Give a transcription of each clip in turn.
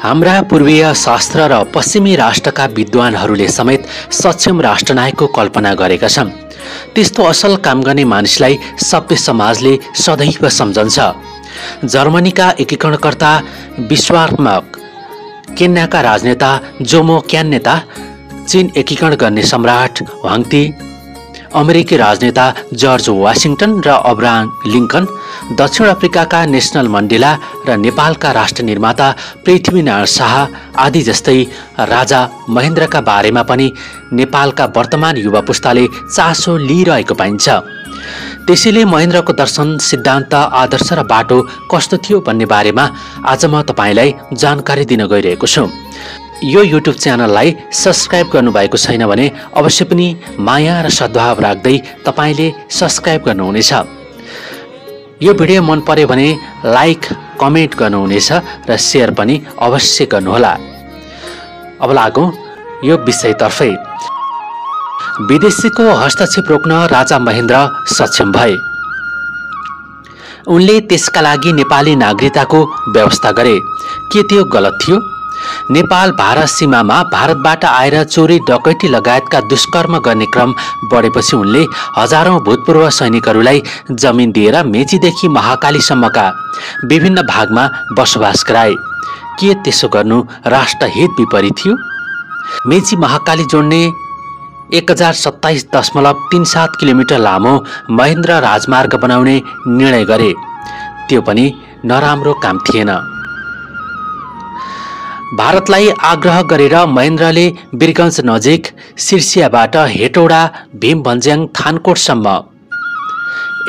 हाम्रा पूर्वीय शास्त्र र पश्चिमी राष्ट्रका विद्वानहरूले समेत सक्षम राष्ट्रनायकको कल्पना गरेका छन्। त्यस्तो असल काम गर्ने मानिसलाई सभ्य समाजले सदैव सम्झन्छ। जर्मनीका एकीकरणकर्ता विश्वात्मक, केन्याका राजनेता जोमो क्यान्नेता, चीन एकीकरण गर्ने सम्राट ह्वाङती, अमेरिकी राजनेता जर्ज वाशिंगटन र अब्राहम लिंकन, दक्षिण अफ्रिकाका नेशनल मण्डेला र नेपालका राष्ट्र निर्माता पृथ्वीनारायण शाह आदि जस्तै राजा महेन्द्रका बारेमा पनि नेपालका वर्तमान युवा पुस्ताले चासो लिइरहेको पाइन्छ। त्यसैले महेन्द्रको दर्शन, सिद्धान्त, आदर्श र बाटो कस्तो थियो भन्ने बारेमा आज म तपाईलाई जानकारी दिन गइरहेको छु। यो युट्युब च्यानललाई सब्स्क्राइब गर्नुभएको छैन भने अवश्य पनि माया र सद्भाव राख्दै तपाईले सब्स्क्राइब गर्नुहुनेछ। यो भिडियो मन पर्यो भने लाइक, कमेन्ट गर्नुहुनेछ र शेयर पनि अवश्य गर्नुहोला। अब लागौं यो विषयतर्फै। विदेशीको हस्तक्षेप रोक्न राजा महेन्द्र सक्षम भए। उनले त्यसका लागि नेपाली नागरिकताको व्यवस्था गरे। के त्यो गलत थियो? नेपाल भारत सीमामा भारतबाट आएर चोरी, डकैती लगायतका दुष्कर्म गर्ने क्रम बढेपछि उनले हजारौं भूतपूर्व सैनिकहरूलाई जमिन दिएर मेचीदेखि महाकालीसम्मका विभिन्न भागमा बसोबास गराए। के त्यसो गर्नु राष्ट्रहित विपरीत थियो? मेची महाकाली जोड्ने 1027.37 किलोमिटर लामो महेन्द्र राजमार्ग बनाउने निर्णय गरे। त्यो पनि नराम्रो काम थिएन। भारतलाई आग्रह गरेर महेन्द्रले वीरगञ्ज नजिक सिर्सियाबाट हेटौडा, भीमभन्ज्याङ, थानकोटसम्म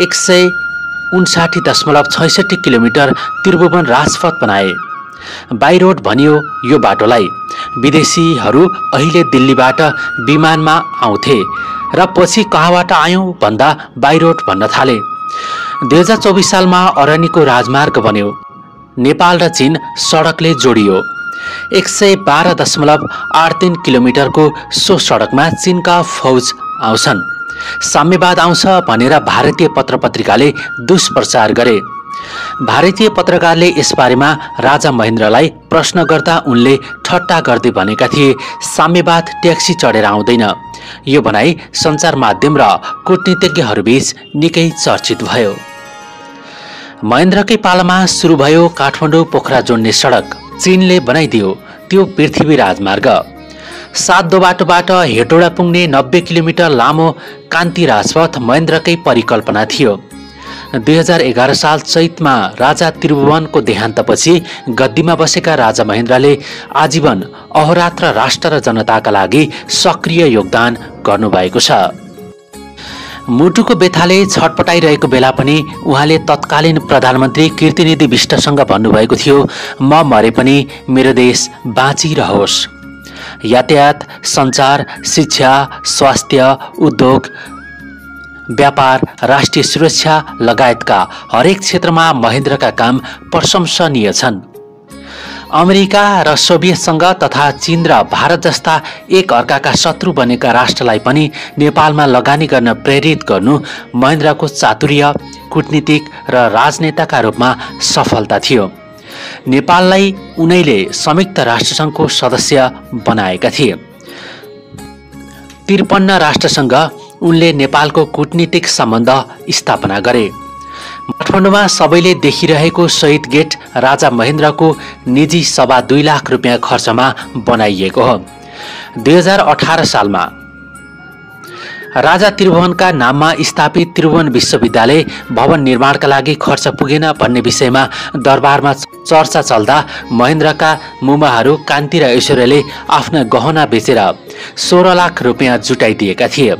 159.66 किलोमिटर त्रिभुवन राजपथ बनाए। बाई रोड भनियो यो बाटोलाई। विदेशीहरू अहिले दिल्लीबाट विमानमा आउँथे र पछि कहाँबाट आयौं भन्दा बाई रोड भन्न थाले। 2024 सालमा अरनिको राजमार्ग बन्यो। नेपाल र चीन सडकले जोडियो। 112.83 किलोमिटरको सो सडकमा चीनका फौज आउँछन्। साम्यवाद आउँछ भनेर भारतीय पत्रपत्रिकाले दुष्प्रचार गरे। भारतीय पत्रकारले यसबारेमा राजा महेन्द्रलाई प्रश्न गर्दा उनले ठट्टा गर्दै भनेका थिए, साम्यवाद ट्याक्सी चढेर आउँदैन। यो भनाई सञ्चार माध्यम र कूटनीतिज्ञहरूबीच निकै चर्चित भयो। महेन्द्रकै पालामा सुरु भयो काठमाडौँ पोखरा जोड्ने सडक। चीनले बनाइदियो त्यो पृथ्वी राजमार्ग। सातो बाटोबाट हेटौडा पुग्ने 90 किलोमिटर लामो कान्ति राजपथ महेन्द्रकै परिकल्पना थियो। 2011 साल चैतमा राजा त्रिभुवनको देहान्तपछि गद्दीमा बसेका राजा महेन्द्रले आजीवन अहोरात्र राष्ट्र र जनताका लागि सक्रिय योगदान गर्नुभएको छ। मुटुको बेथाले छटपटाइरहेको बेला पनि उहाँले तत्कालीन प्रधानमन्त्री कीर्तिनिधि विष्टसँग भन्नुभएको थियो, म मरे पनि मेरो देश बाँचिरहोस्। यातायात, सञ्चार, शिक्षा, स्वास्थ्य, उद्योग, व्यापार, राष्ट्रिय सुरक्षा लगायतका हरेक क्षेत्रमा महेन्द्रका काम प्रशंसनीय छन्। अमेरिका र सोभियतसँग तथा चीन र भारत जस्ता एक अर्काका शत्रु बनेका राष्ट्रलाई पनि नेपालमा लगानी गर्न प्रेरित गर्नु महेन्द्रको चातुर्य, कूटनीतिक र राजनेताका रूपमा सफलता थियो। नेपाललाई उनैले संयुक्त राष्ट्रसङ्घको सदस्य बनाएका थिए। 53 राष्ट्रसँग उनले नेपालको कूटनीतिक सम्बन्ध स्थापना गरे। काठमाडौँमा सबैले देखिरहेको शहीद गेट राजा महेन्द्रको निजी सभा 2 लाख रुपियाँ खर्चमा बनाइएको हो। 2018 सालमा राजा त्रिभुवनका नाममा स्थापित त्रिभुवन विश्वविद्यालय भवन निर्माणका लागि खर्च पुगेन भन्ने विषयमा दरबारमा चर्चा चल्दा महेन्द्रका मुमाहरू कान्ति र ऐश्वर्यले आफ्ना गहना बेचेर 16 लाख रुपियाँ जुटाइदिएका थिए।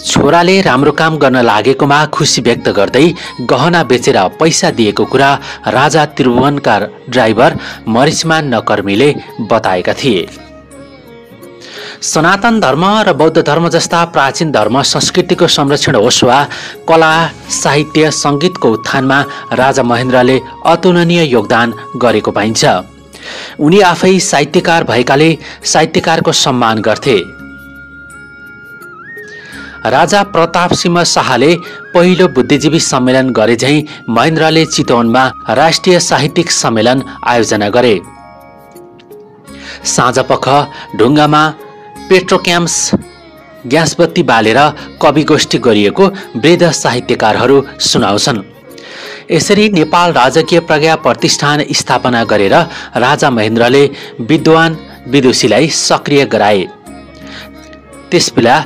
छोराले राम्रो काम गर्न लागेकोमा खुसी व्यक्त गर्दै गहना बेचेर पैसा दिएको कुरा राजा त्रिभुवनका ड्राइभर मरिचमान नकर्मीले बताएका थिए। सनातन धर्म र बौद्ध धर्म जस्ता प्राचीन धर्म संस्कृतिको संरक्षण होस् वा कला, साहित्य, सङ्गीतको उत्थानमा राजा महेन्द्रले अतुलनीय योगदान गरेको पाइन्छ। उनी आफै साहित्यकार भएकाले साहित्यकारको सम्मान गर्थे। राजा प्रताप सिंह शाहले पहिलो बुद्धिजीवी सम्मेलन गरे झैं महेन्द्रले चितवनमा राष्ट्रिय साहित्यिक सम्मेलन आयोजना गरे। साँझपख ढुङ्गामा पेट्रोक्याम्स ग्यास बत्ती बालेर कवि गोष्ठी गरिएको वृद्ध साहित्यकारहरू सुनाउँछन्। यसरी नेपाल राजकीय प्रज्ञा प्रतिष्ठान स्थापना गरेर राजा महेन्द्रले विद्वान विदुषीलाई सक्रिय गराए। त्यसबेला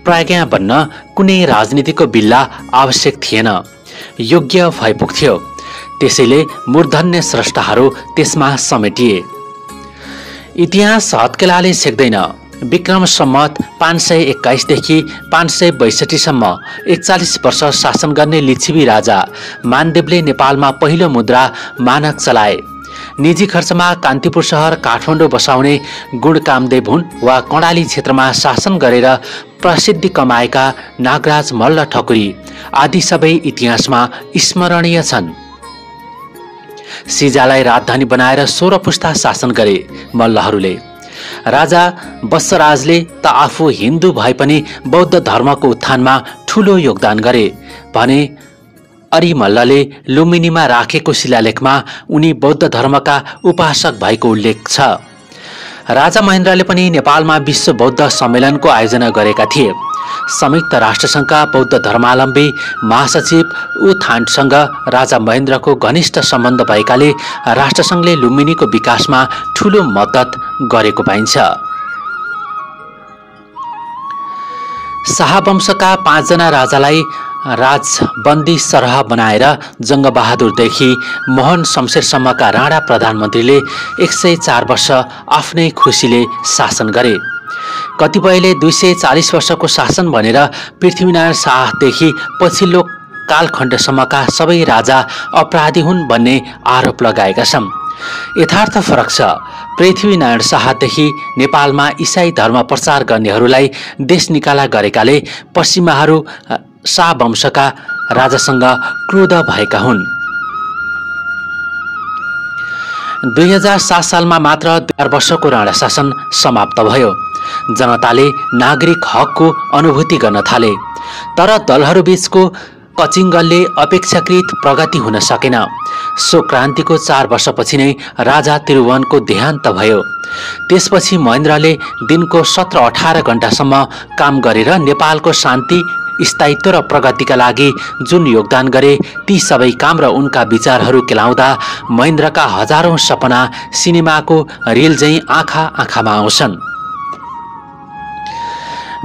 प्रज्ञा बन्न कुनै राजनीतिको बिल्ला आवश्यक थिएन, योग्य भइपुग्थ्यो। त्यसैले मूर्धन्य स्रष्टाहरू त्यसमा समेटिए। इतिहास हत्केलाले सेक्दैन। विक्रम सम्मत 521 देखि 562 सम्म 41 वर्ष शासन गर्ने लिच्छवी राजा मानदेवले नेपालमा पहिलो मुद्रा मानक चलाए। निजी खर्चमा कान्तिपुर शहर काठमाडौँ बसाउने गुण कामदेव हुन् वा कर्णाली क्षेत्रमा शासन गरेर प्रसिद्धि कमाएका नागराज मल्ल ठकुरी आदि सबै इतिहासमा स्मरणीय छन्। सिजालाई राजधानी बनाएर 16 पुस्ता शासन गरे मल्लहरूले। राजा बत्सराजले त आफू हिन्दू भए पनि बौद्ध धर्मको उत्थानमा ठूलो योगदान गरे भने अरिमल्लले लुम्बिनीमा राखेको शिलालेखमा उनी बौद्ध धर्मका उपासक भएको उल्लेख छ। राजा महेन्द्रले पनि नेपालमा विश्व बौद्ध सम्मेलनको आयोजना गरेका थिए। संयुक्त राष्ट्रसङ्घका बौद्ध धर्मावलम्बी महासचिव उ थान्टसँग राजा महेन्द्रको घनिष्ठ सम्बन्ध भएकाले राष्ट्रसङ्घले लुम्बिनीको विकासमा ठूलो मद्दत गरेको पाइन्छ। शाहवंशका 5 जना राजालाई राजबन्दी सरह बनाएर जङ्गबहादुरदेखि मोहन शमशेरसम्मका राणा प्रधानमन्त्रीले 104 वर्ष आफ्नै खुसीले शासन गरे। कतिपयले 240 वर्षको शासन भनेर पृथ्वीनारायण शाहदेखि पछिल्लो कालखण्डसम्मका सबै राजा अपराधी हुन् भन्ने आरोप लगाएका छन्। यथार्थ फरक छ। पृथ्वीनारायण शाहदेखि नेपालमा इसाई धर्म प्रचार गर्नेहरूलाई देश निकाला गरेकाले पश्चिमाहरू शाह वंशका राजासँग क्रोध भएका हुन्। 2007 सालमा मात्र 12 वर्षको राणा शासन समाप्त भयो। जनताले नागरिक हकको अनुभूति गर्न थाले, तर दलहरूबीचको कचिङ्गलले अपेक्षाकृत प्रगति हुन सकेन। सो क्रान्तिको 4 वर्षपछि नै राजा त्रिभुवनको देहान्त भयो। त्यसपछि महेन्द्रले दिनको 17-18 घण्टासम्म काम गरेर नेपालको शान्ति, स्थायित्व र प्रगतिका लागि जुन योगदान गरे ती सबै काम र उनका विचारहरू केलाउँदा महेन्द्रका हजारौं सपना सिनेमाको रिल झैं आँखा आँखामा आउँछन्।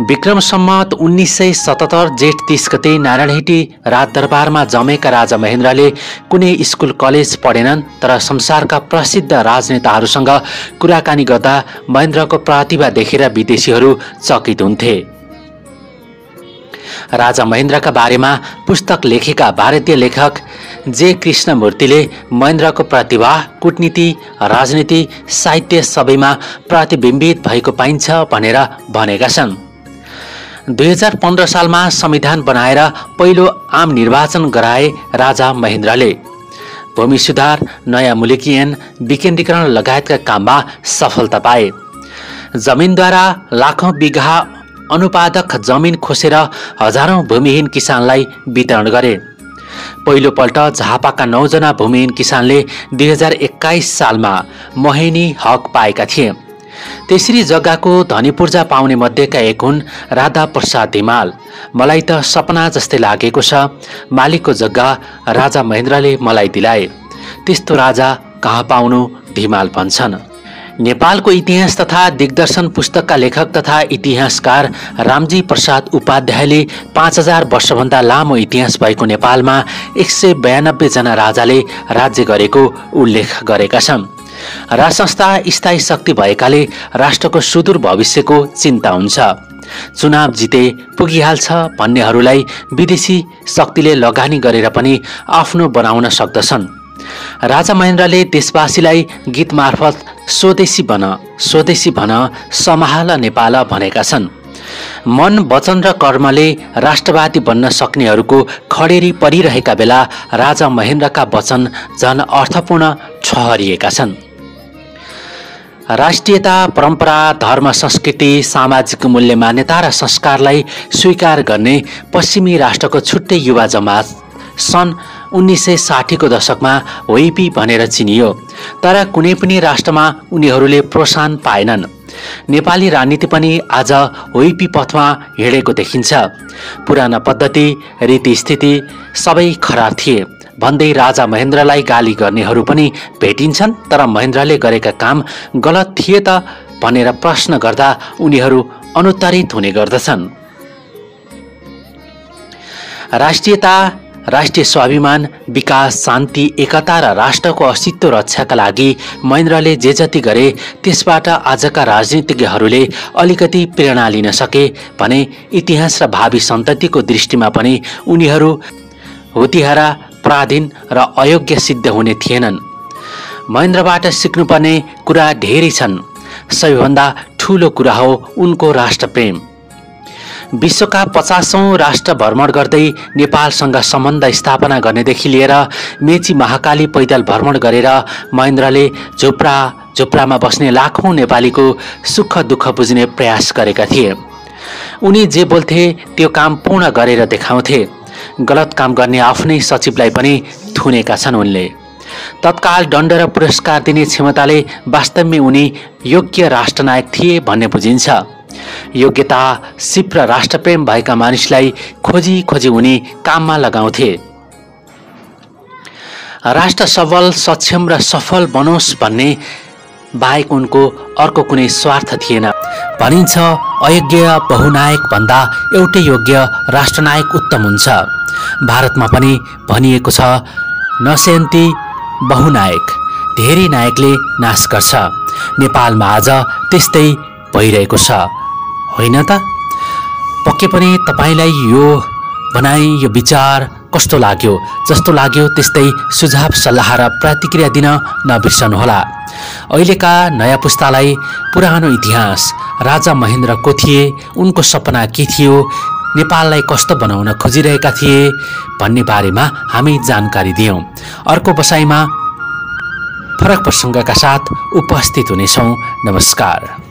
विक्रम सम्मत 1977 जेठ 30 गते नारायणहिटी राजदरबारमा जमेका राजा महेन्द्रले कुनै स्कुल कलेज पढेनन्, तर संसारका प्रसिद्ध राजनेताहरूसँग कुराकानी गर्दा महेन्द्रको प्रतिभा देखेर विदेशीहरू चकित हुन्थे। राजा महेन्द्रका बारेमा पुस्तक लेखेका भारतीय लेखक जे कृष्णमूर्तिले महेन्द्रको प्रतिभा कूटनीति, राजनीति, साहित्य सबैमा प्रतिबिम्बित भएको पाइन्छ भनेर भनेका छन्। 2015 सालमा संविधान बनाएर पहिलो आम निर्वाचन गराए राजा महेन्द्रले। भूमि सुधार, नयाँ मुलुकीयन, विकेन्द्रीकरण लगायतका काममा सफलता पाए। जमिनद्वारा लाखौं बिघा अनुपादक जमिन खोसेर हजारौं भूमिहीन किसानलाई वितरण गरे। पहिलोपल्ट झापाका 9 जना भूमिहीन किसानले 2021 सालमा महेनी हक पाएका थिए। त्यसरी जग्गाको धनी पूर्जा पाउने मध्येका एक हुन् राधा प्रसाद धिमाल। मलाई त सपना जस्तै लागेको छ, मालिकको जग्गा राजा महेन्द्रले मलाई दिलाए। त्यस्तो राजा कहाँ पाउनु, धिमाल भन्छन्। नेपालको इतिहास तथा दिग्दर्शन पुस्तकका लेखक तथा इतिहासकार रामजी प्रसाद उपाध्यायले 5000 वर्षभन्दा लामो इतिहास भएको नेपालमा 192 जना राजाले राज्य गरेको उल्लेख गरेका छन्। राजसंस्था स्थायी शक्ति भएकाले राष्ट्रको सुदूर भविष्यको चिन्ता हुन्छ। चुनाव जिते पुगिहाल्छ भन्नेहरूलाई विदेशी शक्तिले लगानी गरेर पनि आफ्नो बनाउन सक्दछन्। राजा महेन्द्रले देशवासीलाई गीत मार्फत स्वदेशी भन समाहाल नेपाल भनेका छन्। मन, वचन र कर्मले राष्ट्रवादी बन्न सक्नेहरूको खडेरी परिरहेका बेला राजा महेन्द्रका वचन झन अर्थपूर्ण ठहरिएका छन्। राष्ट्रियता, परम्परा, धर्म, संस्कृति, सामाजिक मूल्य, मान्यता र संस्कारलाई स्वीकार गर्ने पश्चिमी राष्ट्रको छुट्टै युवा जमात सन् 1960 को दशकमा होइपी भनेर चिनियो, तर कुनै पनि राष्ट्रमा उनीहरूले प्रोत्साहन पाएनन्। नेपाली राजनीति पनि आज होइपी पथमा हिँडेको देखिन्छ। पुराना पद्धति, रीतिस्थिति सबै खराब थिए भन्दै राजा महेन्द्रलाई गाली गर्नेहरू पनि भेटिन्छन्, तर महेन्द्रले गरेका काम गलत थिए त भनेर प्रश्न गर्दा उनीहरू अनुत्तरित हुने गर्दछन्। राष्ट्रियता, राष्ट्रिय स्वाभिमान, विकास, शान्ति, एकता र राष्ट्रको अस्तित्व रक्षाका लागि महेन्द्रले जे जति गरे त्यसबाट आजका राजनीतिज्ञहरूले अलिकति प्रेरणा लिन सके भने इतिहास र भावी सन्ततिको दृष्टिमा पनि उनीहरू हुतिहारा, पराधीन र अयोग्य सिद्ध हुने थिएनन्। महेन्द्रबाट सिक्नुपर्ने कुरा धेरै छन्। सबैभन्दा ठूलो कुरा हो उनको राष्ट्रप्रेम। विश्वका 50औं राष्ट्र भ्रमण गर्दै नेपालसँग सम्बन्ध स्थापना गर्नेदेखि लिएर मेची महाकाली पैदल भ्रमण गरेर महेन्द्रले झुप्रामा बस्ने लाखौं नेपालीको सुख दुःख बुझ्ने प्रयास गरेका थिए। उनी जे बोल्थे त्यो काम पूर्ण गरेर देखाउँथे। गलत काम गर्ने आफ्नै सचिवलाई पनि थुनेका छन् उनले। तत्काल दण्ड र पुरस्कार दिने क्षमताले वास्तवमै उनी योग्य राष्ट्रनायक थिए भन्ने बुझिन्छ। योग्यता, सिप र राष्ट्रप्रेम भएका मानिसलाई खोजी खोजी उनी काममा लगाउँथे। राष्ट्र सबल, सक्षम र सफल बनोस् भन्ने बाहेक उनको अर्को कुनै स्वार्थ थिएन। भनिन्छ अयोग्य बहुनायक भन्दा एउटै योग्य राष्ट्रनायक उत्तम हुन्छ। भारतमा पनि भनिएको छ नसेन्ती बहुनायक, धेरै नायकले नाश गर्छ। नेपालमा आज त्यस्तै भइरहेको छ, होइन त? पक्कै पनि तपाईलाई यो भनाइ, यो विचार कस्तो लाग्यो? जस्तो लाग्यो त्यस्तै सुझाव, सल्लाह र प्रतिक्रिया दिन नबिर्सनुहोला। अहिलेका नयाँ पुस्तालाई पुरानो इतिहास, राजा महेन्द्र को थिए, उनको सपना के थियो, नेपाललाई कस्तो बनाउन खोजिरहेका थिए भन्ने बारेमा हामी जानकारी दियौं। अर्को बसाइमा फरक प्रसङ्गका साथ उपस्थित हुनेछौं। नमस्कार।